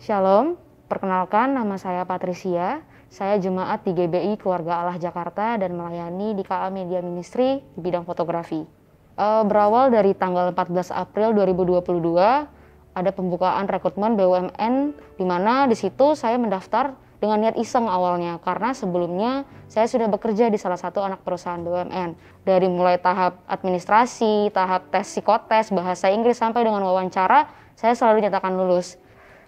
Shalom, perkenalkan nama saya Patricia. Saya jemaat di GBI Keluarga Allah Jakarta dan melayani di KA Media Ministry di bidang fotografi. Berawal dari tanggal 14 April 2022, ada pembukaan rekrutmen BUMN di mana di situ saya mendaftar dengan niat iseng awalnya karena sebelumnya saya sudah bekerja di salah satu anak perusahaan BUMN. Dari mulai tahap administrasi, tahap tes psikotes, bahasa Inggris sampai dengan wawancara, saya selalu dinyatakan lulus.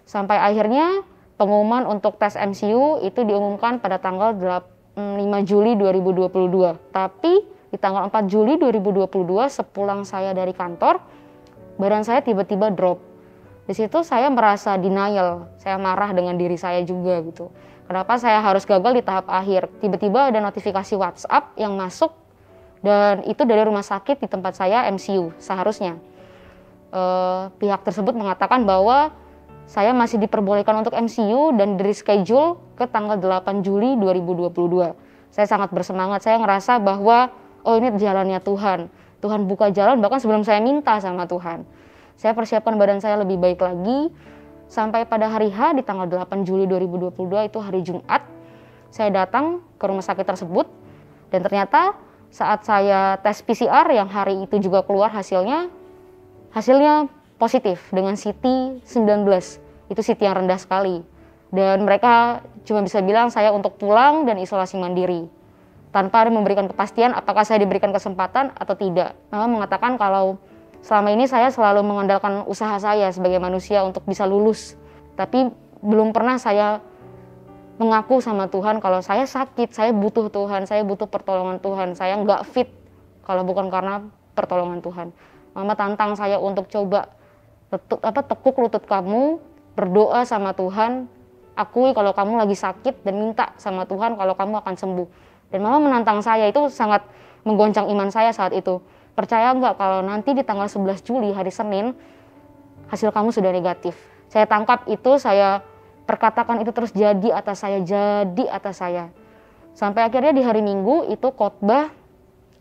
Sampai akhirnya pengumuman untuk tes MCU itu diumumkan pada tanggal 5 Juli 2022. Tapi di tanggal 4 Juli 2022 sepulang saya dari kantor, badan saya tiba-tiba drop. Di situ saya merasa denial, saya marah dengan diri saya juga gitu. Kenapa saya harus gagal di tahap akhir? Tiba-tiba ada notifikasi WhatsApp yang masuk dan itu dari rumah sakit di tempat saya MCU seharusnya. Pihak tersebut mengatakan bahwa saya masih diperbolehkan untuk MCU dan dari schedule ke tanggal 8 Juli 2022. Saya sangat bersemangat, saya ngerasa bahwa oh ini jalannya Tuhan. Tuhan buka jalan bahkan sebelum saya minta sama Tuhan. Saya persiapkan badan saya lebih baik lagi. Sampai pada hari H di tanggal 8 Juli 2022 itu hari Jumat. Saya datang ke rumah sakit tersebut dan ternyata saat saya tes PCR yang hari itu juga keluar hasilnya positif dengan CT 19. Itu CT yang rendah sekali. Dan mereka cuma bisa bilang saya untuk pulang dan isolasi mandiri. Tanpa memberikan kepastian apakah saya diberikan kesempatan atau tidak. Mama mengatakan kalau selama ini saya selalu mengandalkan usaha saya sebagai manusia untuk bisa lulus. Tapi belum pernah saya mengaku sama Tuhan kalau saya sakit, saya butuh Tuhan, saya butuh pertolongan Tuhan. Saya nggak fit kalau bukan karena pertolongan Tuhan. Mama tantang saya untuk coba tekuk lutut kamu, berdoa sama Tuhan, akui kalau kamu lagi sakit dan minta sama Tuhan kalau kamu akan sembuh. Dan mama menantang saya, itu sangat menggoncang iman saya saat itu. Percaya nggak kalau nanti di tanggal 11 Juli hari Senin hasil kamu sudah negatif. Saya tangkap itu, saya perkatakan itu terus jadi atas saya. Sampai akhirnya di hari Minggu itu khotbah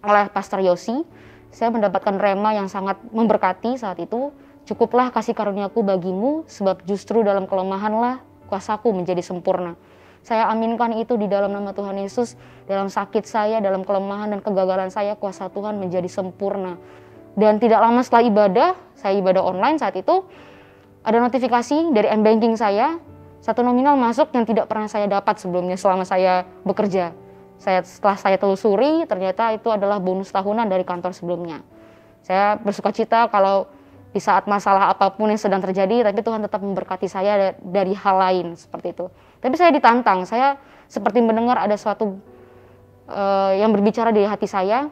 oleh Pastor Yosi. Saya mendapatkan rema yang sangat memberkati saat itu. Cukuplah kasih karuniaku bagimu, sebab justru dalam kelemahanlah kuasaku menjadi sempurna. Saya aminkan itu di dalam nama Tuhan Yesus. Dalam sakit saya, dalam kelemahan dan kegagalan saya, kuasa Tuhan menjadi sempurna. Dan tidak lama setelah ibadah, saya ibadah online saat itu, ada notifikasi dari M-Banking saya, satu nominal masuk yang tidak pernah saya dapat sebelumnya selama saya bekerja. Setelah saya telusuri, ternyata itu adalah bonus tahunan dari kantor sebelumnya. Saya bersukacita kalau di saat masalah apapun yang sedang terjadi, tapi Tuhan tetap memberkati saya dari hal lain seperti itu. Tapi saya ditantang, saya seperti mendengar ada suatu yang berbicara di hati saya,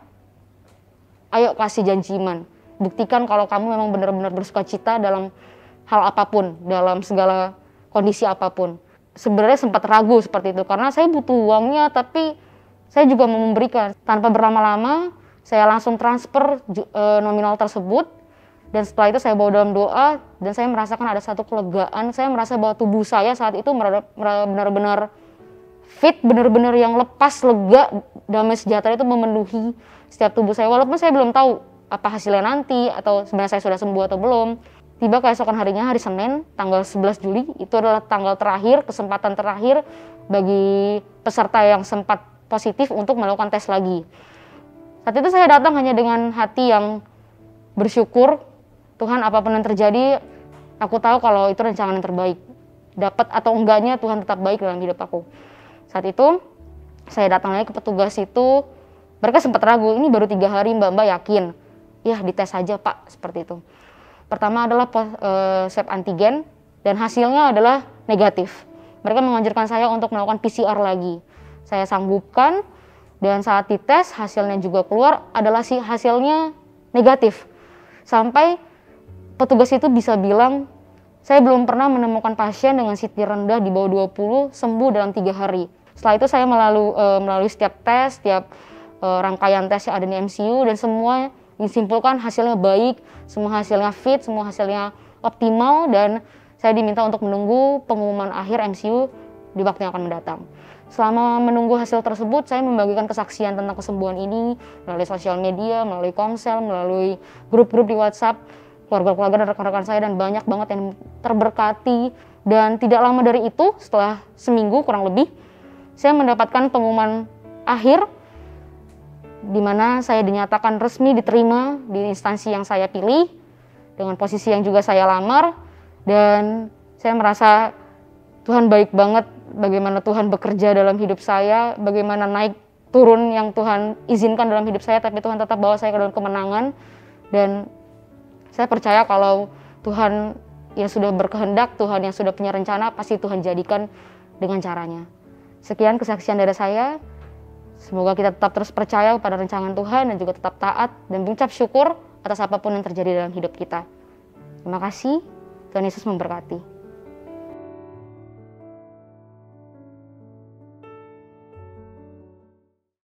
ayo kasih janji iman, buktikan kalau kamu memang benar-benar bersukacita dalam hal apapun, dalam segala kondisi apapun. Sebenarnya sempat ragu seperti itu, karena saya butuh uangnya, tapi saya juga mau memberikan. Tanpa berlama-lama, saya langsung transfer nominal tersebut. Dan setelah itu saya bawa dalam doa dan saya merasakan ada satu kelegaan. Saya merasa bahwa tubuh saya saat itu benar-benar fit, benar-benar yang lepas, lega, damai sejahtera itu memenuhi setiap tubuh saya. Walaupun saya belum tahu apa hasilnya nanti atau sebenarnya saya sudah sembuh atau belum. Tiba keesokan harinya, hari Senin, tanggal 11 Juli, itu adalah tanggal terakhir, kesempatan terakhir bagi peserta yang sempat positif untuk melakukan tes lagi. Saat itu saya datang hanya dengan hati yang bersyukur. Tuhan, apapun yang terjadi, aku tahu kalau itu rancangan yang terbaik. Dapat atau enggaknya, Tuhan tetap baik dalam hidup aku. Saat itu, saya datang lagi ke petugas itu. Mereka sempat ragu, ini baru 3 hari mbak yakin? Ya, dites saja pak, seperti itu. Pertama adalah swab antigen, dan hasilnya adalah negatif. Mereka menganjurkan saya untuk melakukan PCR lagi. Saya sanggupkan, dan saat dites, hasilnya juga keluar, adalah hasilnya negatif. Sampai petugas itu bisa bilang, saya belum pernah menemukan pasien dengan CT rendah di bawah 20 sembuh dalam 3 hari. Setelah itu saya melalui setiap tes, setiap rangkaian tes yang ada di MCU, dan semua disimpulkan hasilnya baik, semua hasilnya fit, semua hasilnya optimal, dan saya diminta untuk menunggu pengumuman akhir MCU di waktu yang akan mendatang. Selama menunggu hasil tersebut, saya membagikan kesaksian tentang kesembuhan ini melalui sosial media, melalui komsel, melalui grup-grup di WhatsApp, keluarga-keluarga dan rekan-rekan saya, dan banyak banget yang terberkati Dan tidak lama dari itu, setelah seminggu kurang lebih, saya mendapatkan pengumuman akhir di mana saya dinyatakan resmi diterima di instansi yang saya pilih dengan posisi yang juga saya lamar. Dan saya merasa Tuhan baik banget, bagaimana Tuhan bekerja dalam hidup saya, bagaimana naik turun yang Tuhan izinkan dalam hidup saya, tapi Tuhan tetap bawa saya ke dalam kemenangan. Dan saya percaya kalau Tuhan yang sudah berkehendak, Tuhan yang sudah punya rencana, pasti Tuhan jadikan dengan caranya. Sekian kesaksian dari saya. Semoga kita tetap terus percaya pada rancangan Tuhan dan juga tetap taat dan mengucap syukur atas apapun yang terjadi dalam hidup kita. Terima kasih, Tuhan Yesus memberkati.